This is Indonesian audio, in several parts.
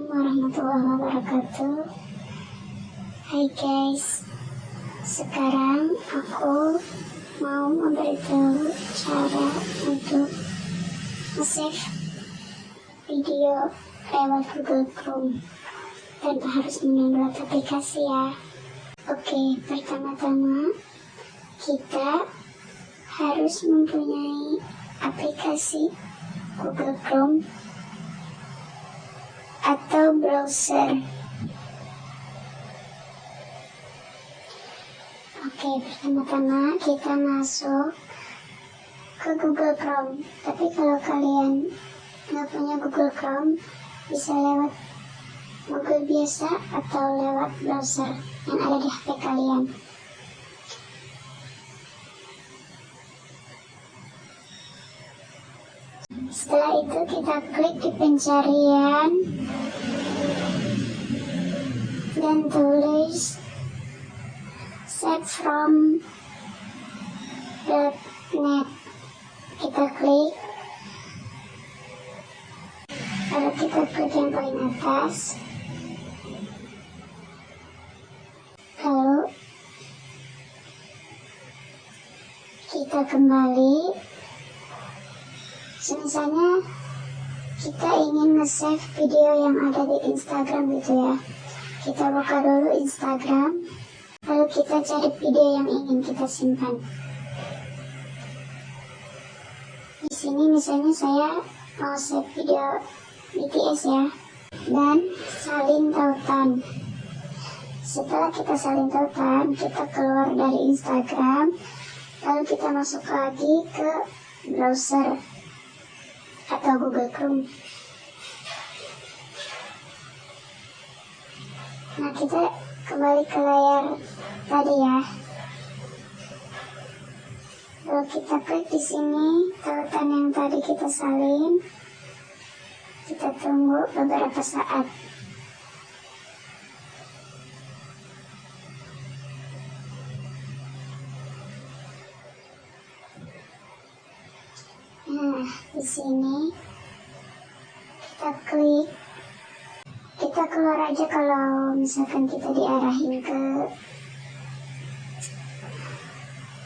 Assalamualaikum warahmatullahi wabarakatuh. Hai guys, sekarang aku mau memberitahu cara untuk nge-save video lewat Google Chrome tanpa harus mendownload aplikasi ya. Oke, pertama-tama kita harus mempunyai aplikasi Google Chrome atau browser. Oke, pertama-tama kita masuk ke Google Chrome. Tapi kalau kalian nggak punya Google Chrome, bisa lewat Google biasa atau lewat browser yang ada di HP kalian. Setelah itu kita klik di pencarian dan tulis savefrom.net. Kita klik, lalu kita klik yang paling atas, lalu kita kembali. Misalnya kita ingin nge-save video yang ada di Instagram gitu ya. Kita buka dulu Instagram, lalu kita cari video yang ingin kita simpan. Di sini misalnya saya mau save video BTS ya, dan salin tautan. Setelah kita salin tautan, kita keluar dari Instagram, lalu kita masuk lagi ke browser atau Google Chrome. Nah, kita kembali ke layar tadi ya. Lalu kita klik di sini tautan yang tadi kita salin. Kita tunggu beberapa saat. Nah, di sini kita klik. Kita keluar aja kalau misalkan kita diarahin ke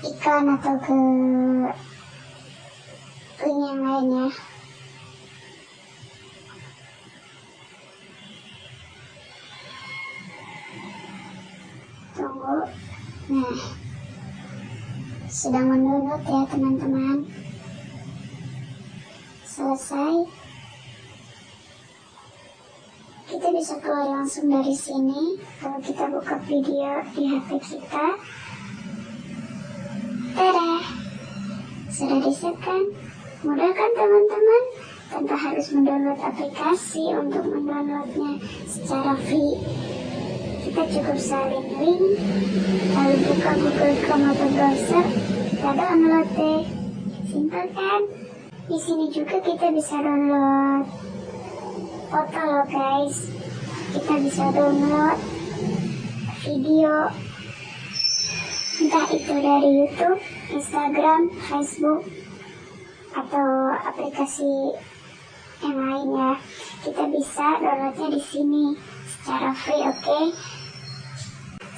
iklan atau ke link yang lainnya. Tunggu. Nah, sedang mendownload ya teman-teman. Selesai, kita bisa keluar langsung dari sini. Kalau kita buka video di HP kita, tada, sudah di-save kan? Mudah kan teman-teman? Tanpa harus mendownload aplikasi. Untuk mendownloadnya secara free, kita cukup salin link, lalu buka Google Chrome atau browser, kita download deh. Simpel kan? Di sini juga kita bisa download foto loh guys. Kita bisa download video, entah itu dari YouTube, Instagram, Facebook, atau aplikasi yang lain ya. Kita bisa downloadnya di sini secara free, oke?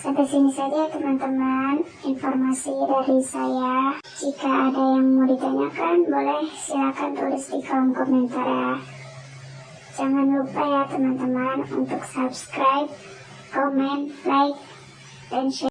Sampai sini saja teman-teman informasi dari saya. Jika ada yang mau ditanyakan, boleh silakan tulis di kolom komentar ya. Jangan lupa ya teman-teman untuk subscribe, komen, like, dan share.